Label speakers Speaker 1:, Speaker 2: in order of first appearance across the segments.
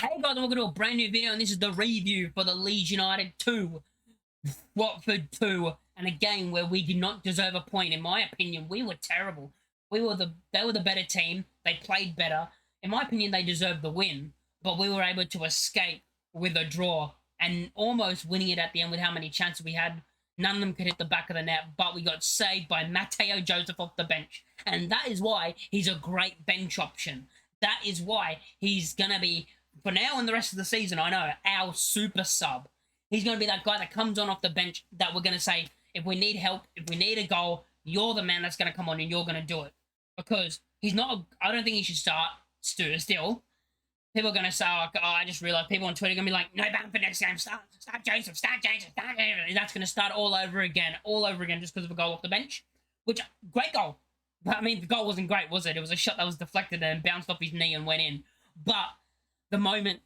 Speaker 1: Hey guys, welcome to a brand new video, and this is the review for the Leeds United 2, Watford 2, and a game where we did not deserve a point. In my opinion, we were terrible. They were the better team. They played better. In my opinion, they deserved the win, but we were able to escape with a draw and almost winning it at the end with how many chances we had. None of them could hit the back of the net, but we got saved by Mateo Joseph off the bench, and that is why he's a great bench option. That is why he's gonna be, for now and the rest of the season, I know, our super sub. He's going to be that guy that comes on off the bench that we're going to say, if we need help, if we need a goal, you're the man that's going to come on and you're going to do it. Because he's not, I don't think he should start still. People are going to say, oh, I just realized people on Twitter are going to be like, no ban for next game, start Joseph, start Joseph, start Joseph. And that's going to start all over again, just because of a goal off the bench. Which, great goal. But I mean, the goal wasn't great, was it? It was a shot that was deflected and bounced off his knee and went in. But the moment,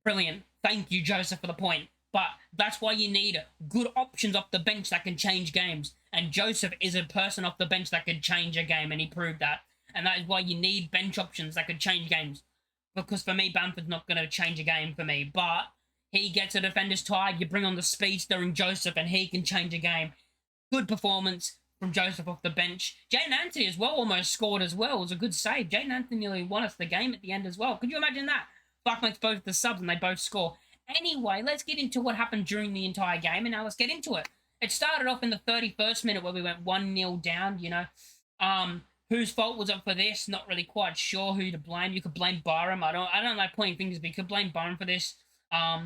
Speaker 1: brilliant. Thank you, Joseph, for the point. But that's why you need good options off the bench that can change games. And Joseph is a person off the bench that could change a game, and he proved that. And that is why you need bench options that could change games. Because for me, Bamford's not going to change a game for me. But he gets a defender's tired. You bring on the speedster in Joseph, and he can change a game. Good performance from Joseph off the bench. Jayden Anthony as well almost scored as well. It was a good save. Jayden Anthony nearly won us the game at the end as well. Could you imagine that? Fuck makes both the subs and they both score. Anyway, let's get into what happened during the entire game, and now let's get into it. It started off in the 31st minute where we went 1-0 down, you know. Whose fault was it for this? Not really quite sure who to blame. You could blame Byram. I don't like pointing fingers, but you could blame Byram for this. I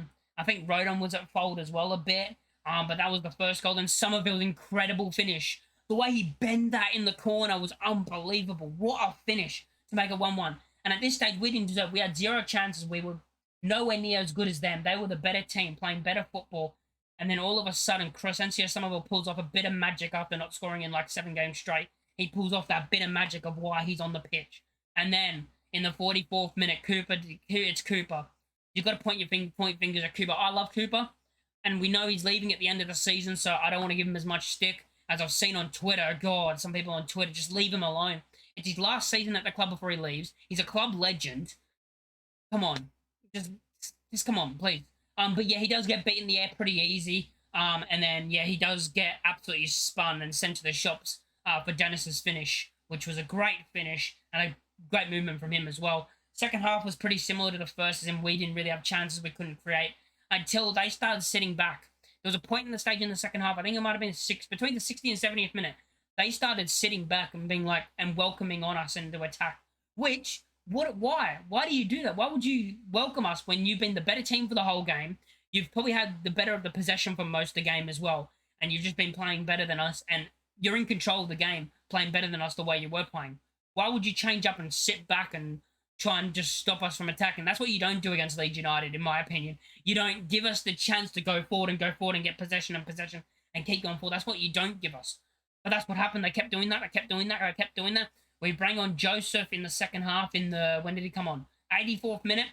Speaker 1: think Rodon was at fault as well a bit. But that was the first goal. And Somerville's incredible finish. The way he bent that in the corner was unbelievable. What a finish to make it 1-1. And at this stage, we didn't deserve. We had 0 chances. We were nowhere near as good as them. They were the better team, playing better football. And then all of a sudden, Crescencio Somerville pulls off a bit of magic after not scoring in like 7 games straight. He pulls off that bit of magic of why he's on the pitch. And then in the 44th minute, it's Cooper. You've got to point fingers at Cooper. I love Cooper, and we know he's leaving at the end of the season, so I don't want to give him as much stick as I've seen on Twitter. God, some people on Twitter, just leave him alone. It's his last season at the club before he leaves. He's a club legend. Come on. Just come on, please. But yeah, he does get beat in the air pretty easy. And then, yeah, he does get absolutely spun and sent to the shops for Dennis's finish, which was a great finish and a great movement from him as well. Second half was pretty similar to the first, as in we didn't really have chances we couldn't create until they started sitting back. There was a point in the stage in the second half, I think it might have been between the 60th and 70th minute, they started sitting back and being like, and welcoming on us into attack. Which, why? Why do you do that? Why would you welcome us when you've been the better team for the whole game? You've probably had the better of the possession for most of the game as well. And you've just been playing better than us. And you're in control of the game, playing better than us the way you were playing. Why would you change up and sit back and try and just stop us from attacking? That's what you don't do against Leeds United, in my opinion. You don't give us the chance to go forward and get possession and keep going forward. That's what you don't give us. But that's what happened. They kept doing that. I kept doing that. We bring on Joseph in the second half when did he come on? 84th minute.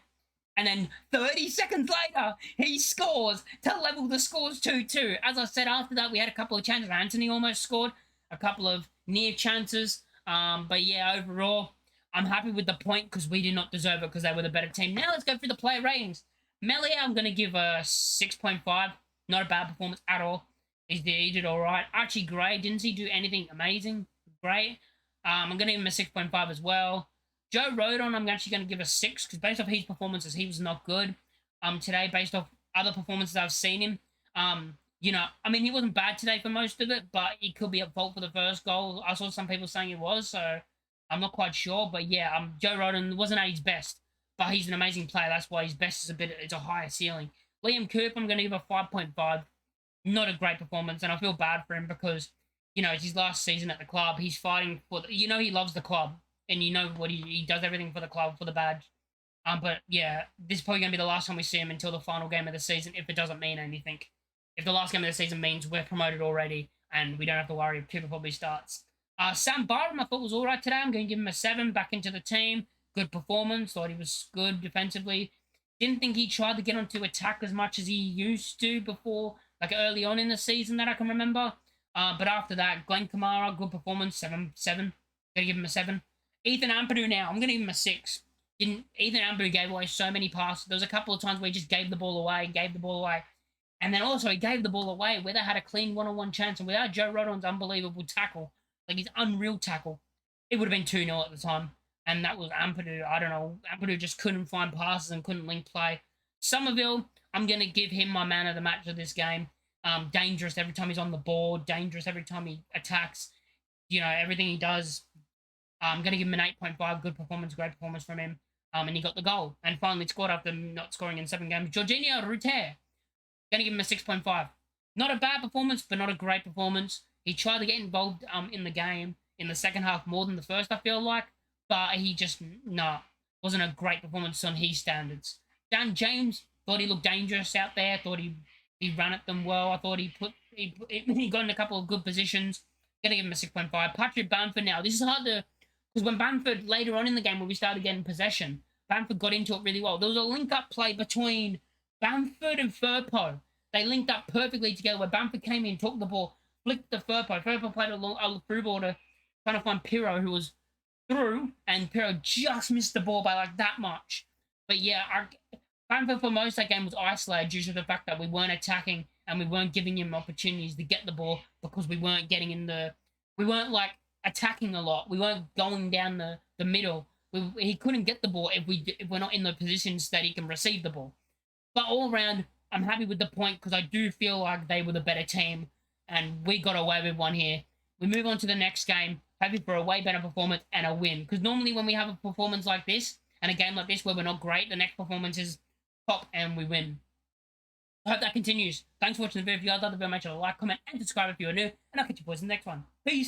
Speaker 1: And then 30 seconds later, he scores to level the scores 2-2. As I said, after that, we had a couple of chances. Anthony almost scored. A couple of near chances. But yeah, overall, I'm happy with the point because we did not deserve it because they were the better team. Now let's go through the player ratings. Melia, I'm going to give a 6.5. Not a bad performance at all. He did all right. Archie Gray, didn't he do anything amazing? Great. I'm going to give him a 6.5 as well. Joe Rodon, I'm actually going to give a 6 because based off his performances, he was not good today. Based off other performances I've seen him, you know, I mean, he wasn't bad today for most of it, but he could be at fault for the first goal. I saw some people saying he was, so I'm not quite sure. But yeah, Joe Rodon wasn't at his best, but he's an amazing player. That's why his best is it's a higher ceiling. Liam Cooper, I'm going to give a 5.5. Not a great performance, and I feel bad for him because, you know, it's his last season at the club. He's fighting for, you know, he loves the club, and you know what he does everything for the club, for the badge. But yeah, this is probably going to be the last time we see him until the final game of the season, if it doesn't mean anything. If the last game of the season means we're promoted already, and we don't have to worry if Cooper probably starts. Sam Byram, I thought was all right today. I'm going to give him a 7, back into the team. Good performance. Thought he was good defensively. Didn't think he tried to get onto attack as much as he used to before, like early on in the season that I can remember. But after that, Glenn Kamara, good performance, 7. Gonna give him a 7. Ethan Ampadu now, I'm gonna give him a 6. Didn't Ethan Ambu gave away so many passes. There was a couple of times where he just gave the ball away, and then also he gave the ball away where they had a clean one-on-one chance, and without Joe Rodon's unbelievable tackle, like his unreal tackle, it would have been 2-0 at the time. And that was Ampadu. I don't know. Ampadu just couldn't find passes and couldn't link play. Somerville, I'm going to give him my man of the match of this game. Dangerous every time he's on the board. Dangerous every time he attacks. Everything he does. I'm going to give him an 8.5. Good performance, great performance from him. And he got the goal. And finally scored after not scoring in 7 games. Jorginho Ruter. Going to give him a 6.5. Not a bad performance, but not a great performance. He tried to get involved in the game in the second half more than the first, I feel like. But he just, wasn't a great performance on his standards. Dan James, thought he looked dangerous out there. Thought he ran at them well. I thought he got in a couple of good positions. Gonna give him a 6.5. Patrick Bamford now. This is hard to, because when Bamford, later on in the game when we started getting possession, Bamford got into it really well. There was a link-up play between Bamford and Firpo. They linked up perfectly together where Bamford came in, took the ball, flicked the Firpo. Firpo played a through ball to trying to find Pirro, who was through, and Pirro just missed the ball by like that much. But yeah, Bamford for most of that game was isolated due to the fact that we weren't attacking and we weren't giving him opportunities to get the ball because we weren't like attacking a lot. We weren't going down the middle. He couldn't get the ball if we're not in the positions that he can receive the ball. But all around, I'm happy with the point because I do feel like they were the better team and we got away with one here. We move on to the next game, happy for a way better performance and a win. Because normally when we have a performance like this and a game like this where we're not great, the next performance is top and we win. I hope that continues. Thanks for watching the video. If you guys love the video, make sure to like, comment, and subscribe if you're new. And I'll catch you boys in the next one. Peace.